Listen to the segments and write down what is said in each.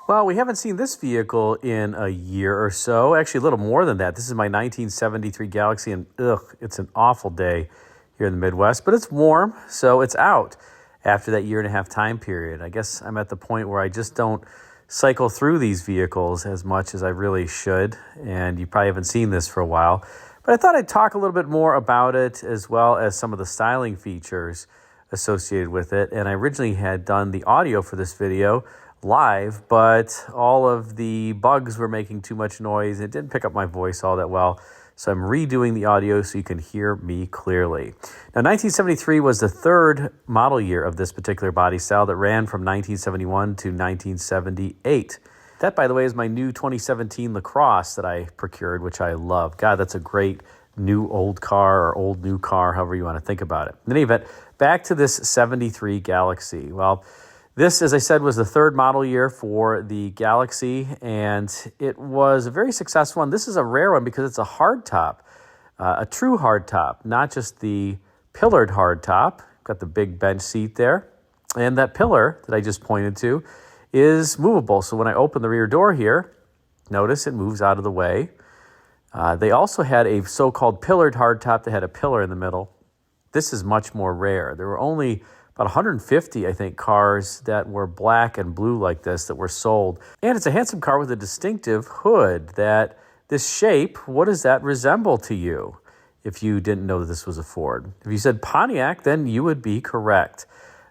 Well, we haven't seen this vehicle in a year or so, actually a little more than that. This is my 1973 Galaxie, and it's an awful day here in the Midwest, but it's warm, so it's out after that year and a half time period. I guess I'm at the point where I just don't cycle through these vehicles as much as I really should, and you probably haven't seen this for a while. But I thought I'd talk a little bit more about it as well as some of the styling features associated with it. And I originally had done the audio for this video live, but all of the bugs were making too much noise. It didn't pick up my voice all that well. So I'm redoing the audio so you can hear me clearly. Now, 1973 was the third model year of this particular body style that ran from 1971 to 1978. That, by the way, is my new 2017 LaCrosse that I procured, which I love. God, that's a great new old car or old new car, however you want to think about it. In any event, back to this 73 Galaxie. Well, this, as I said, was the third model year for the Galaxie, and it was a very successful one. This is a rare one because it's a hardtop, a true hardtop, not just the pillared hardtop. Got the big bench seat there, and that pillar that I just pointed to is movable. So when I open the rear door here, notice it moves out of the way. They also had a so-called pillared hardtop that had a pillar in the middle. This is much more rare. There were only about 150, I think, cars that were black and blue like this that were sold. And it's a handsome car with a distinctive hood that this shape, what does that resemble to you if you didn't know that this was a Ford? If you said Pontiac, then you would be correct.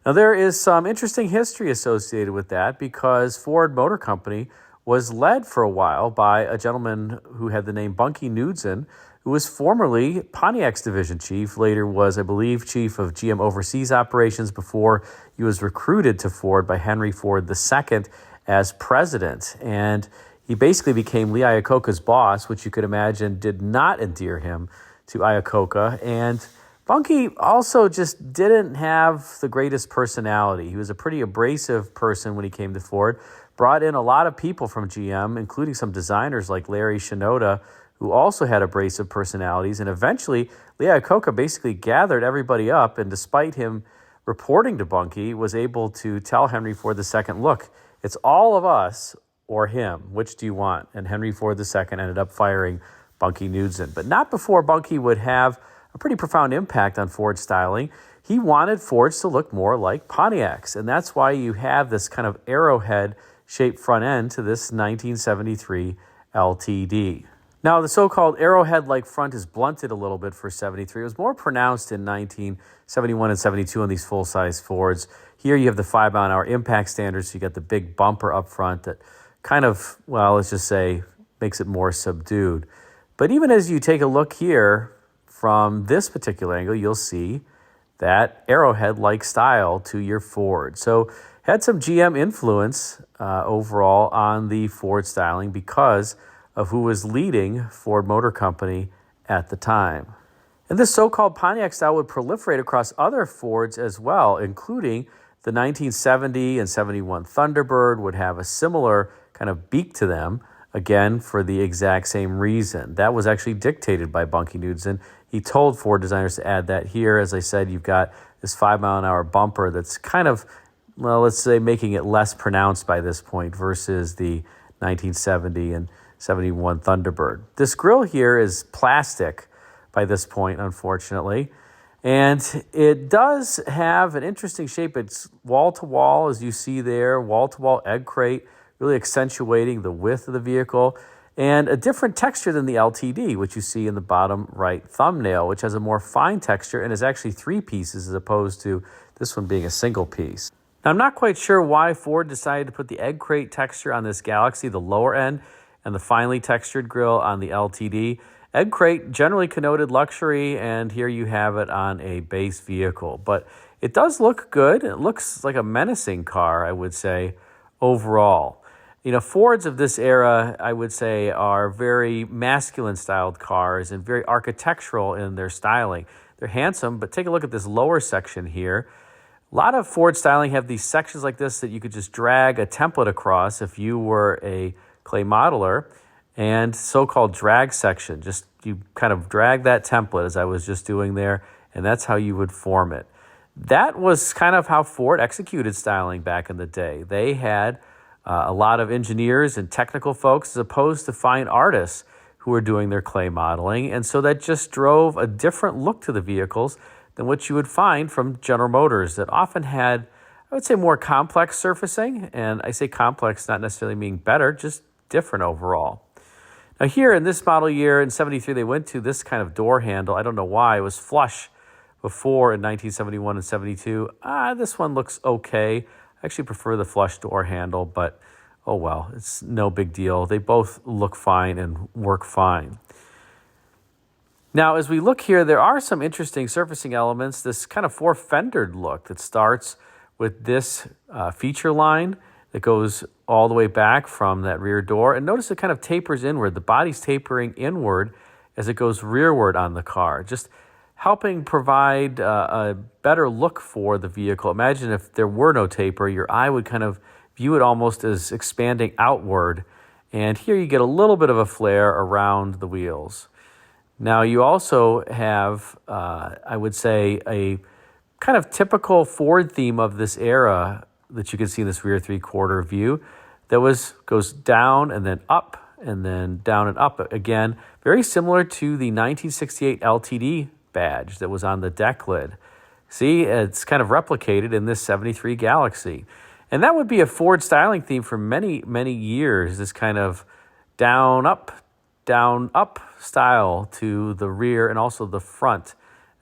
Now, there is some interesting history associated with that because Ford Motor Company was led for a while by a gentleman who had the name Bunkie Knudsen, who was formerly Pontiac's division chief, later was, I believe, chief of GM overseas operations before he was recruited to Ford by Henry Ford II as president. And he basically became Lee Iacocca's boss, which you could imagine did not endear him to Iacocca. And Bunkie also just didn't have the greatest personality. He was a pretty abrasive person when he came to Ford, brought in a lot of people from GM, including some designers like Larry Shinoda, who also had abrasive personalities. And eventually, Lee Iacocca basically gathered everybody up, and despite him reporting to Bunkie, was able to tell Henry Ford II, look, it's all of us or him. Which do you want? And Henry Ford II ended up firing Bunkie Knudsen. But not before Bunkie would have a pretty profound impact on Ford styling. He wanted Fords to look more like Pontiacs, and that's why you have this kind of arrowhead-shaped front end to this 1973 LTD. Now, the so-called arrowhead-like front is blunted a little bit for 73. It was more pronounced in 1971 and 72 on these full-size Fords. Here you have the 5-mile-an-hour impact standard, so you got the big bumper up front that kind of, well, let's just say, makes it more subdued. But even as you take a look here from this particular angle, you'll see that arrowhead-like style to your Ford. So had some GM influence overall on the Ford styling because of who was leading Ford Motor Company at the time. And this so-called Pontiac style would proliferate across other Fords as well, including the 1970 and 71 Thunderbird would have a similar kind of beak to them, again, for the exact same reason. That was actually dictated by Bunkie Knudsen. He told Ford designers to add that here. As I said, you've got this 5-mile-an-hour bumper that's kind of, well, let's say making it less pronounced by this point versus the 1970 and 71 Thunderbird. This grille here is plastic by this point, unfortunately. And it does have an interesting shape. It's wall-to-wall, as you see there, wall-to-wall egg crate, really accentuating the width of the vehicle, and a different texture than the LTD, which you see in the bottom right thumbnail, which has a more fine texture and is actually 3 pieces as opposed to this one being a single piece. Now, I'm not quite sure why Ford decided to put the egg crate texture on this Galaxie, the lower end, and the finely textured grille on the LTD. Egg crate generally connoted luxury, and here you have it on a base vehicle. But it does look good. It looks like a menacing car, I would say, overall. You know, Fords of this era, I would say, are very masculine-styled cars and very architectural in their styling. They're handsome, but take a look at this lower section here. A lot of Ford styling have these sections like this that you could just drag a template across if you were a clay modeler, and so-called drag section. Just you kind of drag that template as I was just doing there, and that's how you would form it. That was kind of how Ford executed styling back in the day. They had A lot of engineers and technical folks as opposed to fine artists who were doing their clay modeling. And so that just drove a different look to the vehicles than what you would find from General Motors that often had, I would say, more complex surfacing. And I say complex not necessarily meaning better, just different overall. Now here in this model year in 73, they went to this kind of door handle. I don't know why. It was flush before in 1971 and 72. This one looks okay. I actually prefer the flush door handle, but oh well, it's no big deal. They both look fine and work fine. Now, as we look here, there are some interesting surfacing elements. This kind of four-fendered look that starts with this feature line that goes all the way back from that rear door. And notice it kind of tapers inward. The body's tapering inward as it goes rearward on the car, just helping provide a better look for the vehicle. Imagine if there were no taper, your eye would kind of view it almost as expanding outward. And here you get a little bit of a flare around the wheels. Now you also have, I would say, a kind of typical Ford theme of this era that you can see in this rear three-quarter view that goes down and then up and then down and up again. Very similar to the 1968 LTD badge that was on the deck lid. See, it's kind of replicated in this 73 Galaxie. And that would be a Ford styling theme for many, many years, this kind of down, up style to the rear and also the front.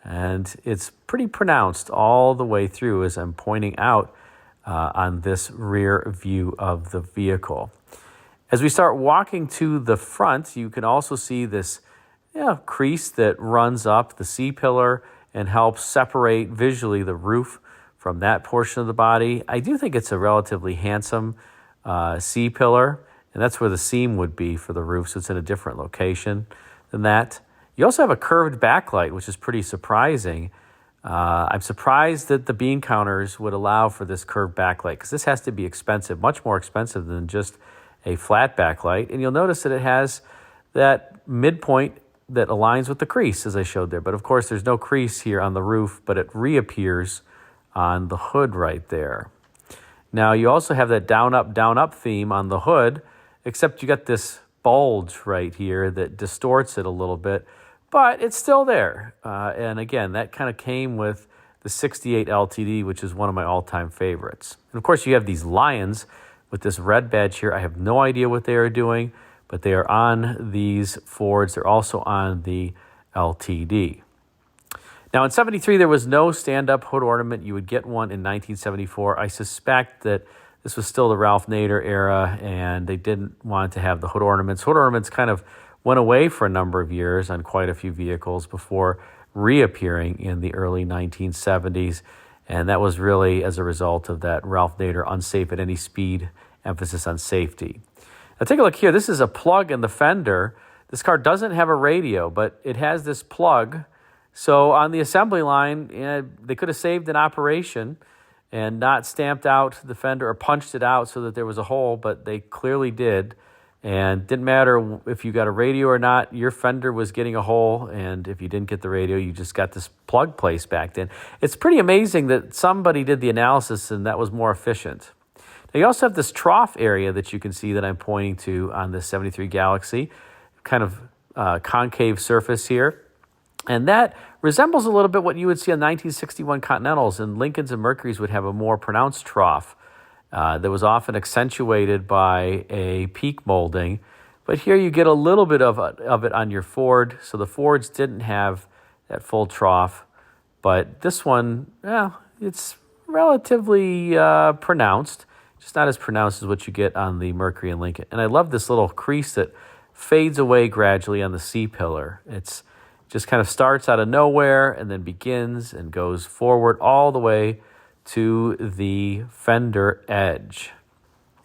And it's pretty pronounced all the way through, as I'm pointing out on this rear view of the vehicle. As we start walking to the front, you can also see this crease that runs up the C-pillar and helps separate visually the roof from that portion of the body. I do think it's a relatively handsome C-pillar, and that's where the seam would be for the roof, so it's in a different location than that. You also have a curved backlight, which is pretty surprising. I'm surprised that the bean counters would allow for this curved backlight, because this has to be expensive, much more expensive than just a flat backlight. And you'll notice that it has that midpoint that aligns with the crease, as I showed there. But of course, there's no crease here on the roof, but it reappears on the hood right there. Now, you also have that down, up theme on the hood, except you got this bulge right here that distorts it a little bit, but it's still there. And again, that kind of came with the 68 LTD, which is one of my all-time favorites. And of course, you have these lions with this red badge here. I have no idea what they are doing, but they are on these Fords. They're also on the LTD. Now, in 73, there was no stand-up hood ornament. You would get one in 1974. I suspect that this was still the Ralph Nader era, and they didn't want to have the hood ornaments. Hood ornaments kind of went away for a number of years on quite a few vehicles before reappearing in the early 1970s, and that was really as a result of that Ralph Nader unsafe at any speed emphasis on safety. Now, take a look here. This is a plug in the fender. This car doesn't have a radio, but it has this plug. So on the assembly line, they could have saved an operation and not stamped out the fender or punched it out so that there was a hole, but they clearly did. And didn't matter if you got a radio or not, your fender was getting a hole, and if you didn't get the radio, you just got this plug placed back in. It's pretty amazing that somebody did the analysis and that was more efficient. Now, you also have this trough area that you can see that I'm pointing to on the 73 Galaxie, kind of concave surface here. And that resembles a little bit what you would see on 1961 Continentals, and Lincolns and Mercurys would have a more pronounced trough that was often accentuated by a peak molding. But here you get a little bit of it on your Ford. So the Fords didn't have that full trough. But this one, it's relatively pronounced. Just not as pronounced as what you get on the Mercury and Lincoln. And I love this little crease that fades away gradually on the C-pillar. It's just kind of starts out of nowhere and then begins and goes forward all the way to the fender edge.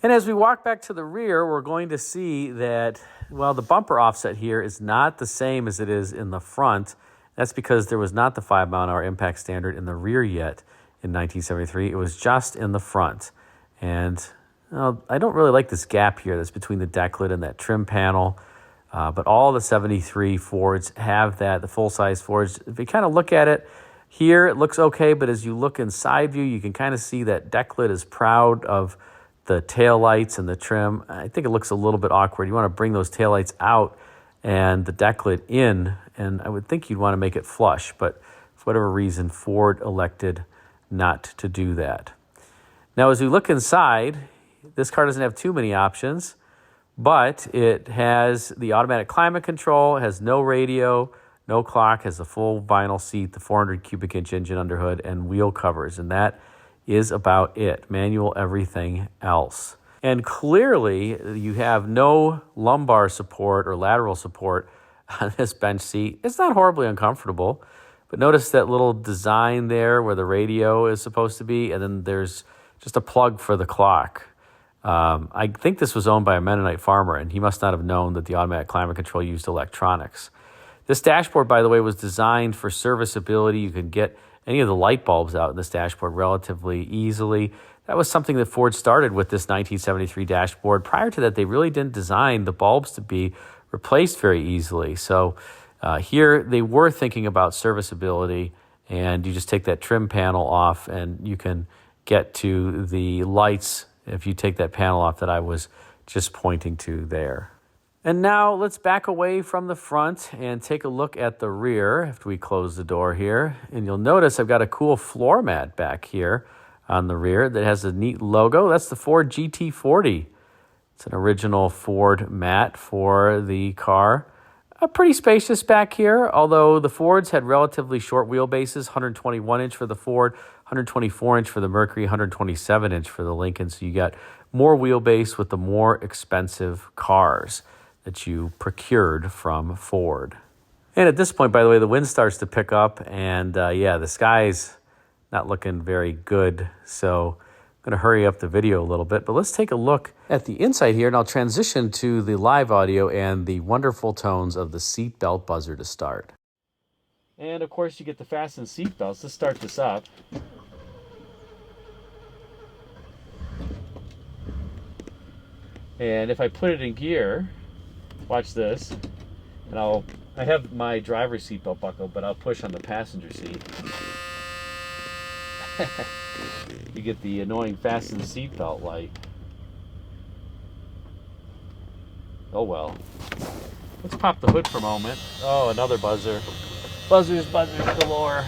And as we walk back to the rear, we're going to see that, well, the bumper offset here is not the same as it is in the front. That's because there was not the 5-mile-an-hour impact standard in the rear yet in 1973. It was just in the front. And I don't really like this gap here that's between the deck lid and that trim panel. But all the 73 Fords have that, the full-size Fords. If you kind of look at it, here it looks okay, but as you look in side view, you can kind of see that deck lid is proud of the tail lights and the trim. I think it looks a little bit awkward. You want to bring those tail lights out and the deck lid in, and I would think you'd want to make it flush, but for whatever reason, Ford elected not to do that. Now, as we look inside, this car doesn't have too many options, but it has the automatic climate control, it has no radio, no clock, has the full vinyl seat, the 400 cubic inch engine under hood, and wheel covers, and that is about it. Manual everything else. And clearly, you have no lumbar support or lateral support on this bench seat. It's not horribly uncomfortable, but notice that little design there where the radio is supposed to be, and then there's just a plug for the clock. I think this was owned by a Mennonite farmer, and he must not have known that the automatic climate control used electronics. This dashboard, by the way, was designed for serviceability. You could get any of the light bulbs out in this dashboard relatively easily. That was something that Ford started with this 1973 dashboard. Prior to that, they really didn't design the bulbs to be replaced very easily. So here they were thinking about serviceability, and you just take that trim panel off and you can get to the lights if you take that panel off that I was just pointing to there. And now let's back away from the front and take a look at the rear after we close the door here. And you'll notice I've got a cool floor mat back here on the rear that has a neat logo. That's the Ford GT40. It's an original Ford mat for the car. Pretty spacious back here, although the Fords had relatively short wheelbases, 121-inch for the Ford, 124-inch for the Mercury, 127-inch for the Lincoln. So you got more wheelbase with the more expensive cars that you procured from Ford. And at this point, by the way, the wind starts to pick up, and the sky's not looking very good. So I'm going to hurry up the video a little bit, but let's take a look at the inside here, and I'll transition to the live audio and the wonderful tones of the seatbelt buzzer to start. And of course, you get the fasten seatbelts. Let's start this up. And if I put it in gear, watch this, and I have my driver's seatbelt buckled, but I'll push on the passenger seat. You get the annoying fasten seatbelt light. Oh well. Let's pop the hood for a moment. Oh, another buzzer. Buzzers galore.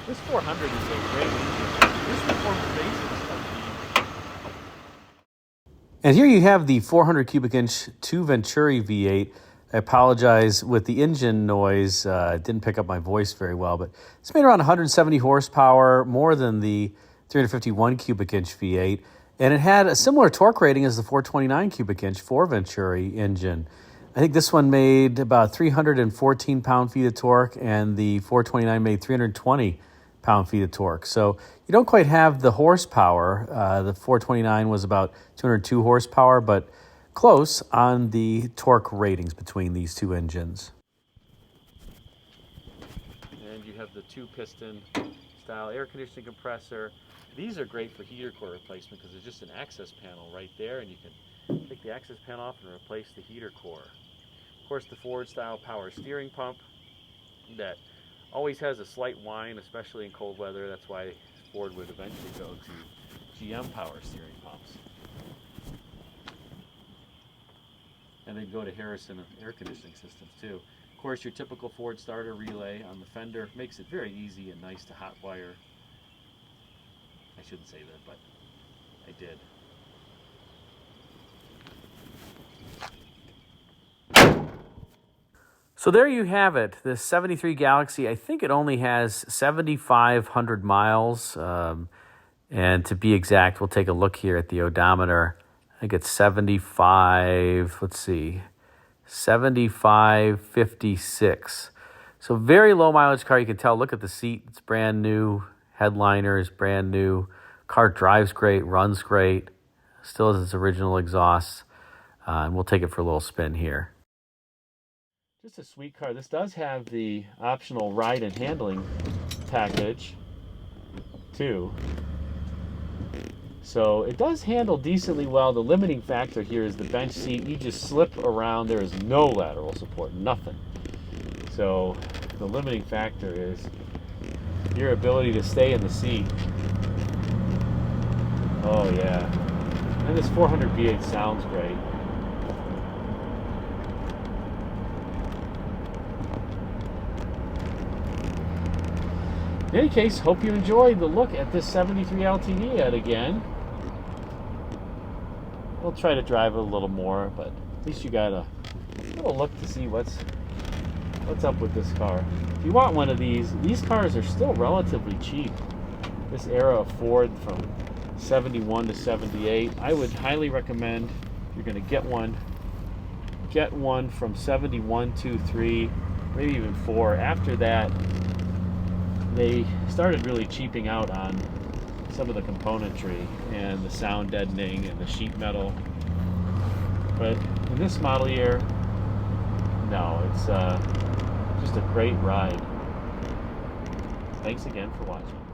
This 400 is a great engine. This performance basics. And here you have the 400 cubic inch 2 Venturi V8. I apologize with the engine noise. It didn't pick up my voice very well, but it's made around 170 horsepower, more than the 351 cubic inch V8. And it had a similar torque rating as the 429 cubic inch 4 Venturi engine. I think this one made about 314 pound-feet of torque, and the 429 made 320 pound-feet of torque. So you don't quite have the horsepower. The 429 was about 202 horsepower, but close on the torque ratings between these two engines. And you have the 2-piston style air conditioning compressor. These are great for heater core replacement because there's just an access panel right there, and you can take the access panel off and replace the heater core. Of course, the Ford style power steering pump that always has a slight whine, especially in cold weather. That's why Ford would eventually go to GM power steering pumps. And they'd go to Harrison air conditioning systems too. Of course, your typical Ford starter relay on the fender makes it very easy and nice to hot wire. I shouldn't say that, but I did. So there you have it, this 73 Galaxie. I think it only has 7,500 miles. And to be exact, we'll take a look here at the odometer. I think it's 7556. So very low mileage car. You can tell, look at the seat. It's brand new. Headliner is brand new. Car drives great, runs great. Still has its original exhaust. And we'll take it for a little spin here. Just a sweet car. This does have the optional ride and handling package too. So it does handle decently well. The limiting factor here is the bench seat. You just slip around. There is no lateral support, nothing. So the limiting factor is your ability to stay in the seat. Oh yeah. And this 400 V8 sounds great. In any case, hope you enjoyed the look at this 73 LTD yet again. We'll try to drive it a little more, but at least you got a little look to see what's up with this car. If you want one of these cars are still relatively cheap. This era of Ford from 71 to 78, I would highly recommend, if you're going to get one from 71 to 3, maybe even 4. After that, they started really cheaping out on some of the componentry and the sound deadening and the sheet metal. But in this model year, no, it's just a great ride. Thanks again for watching.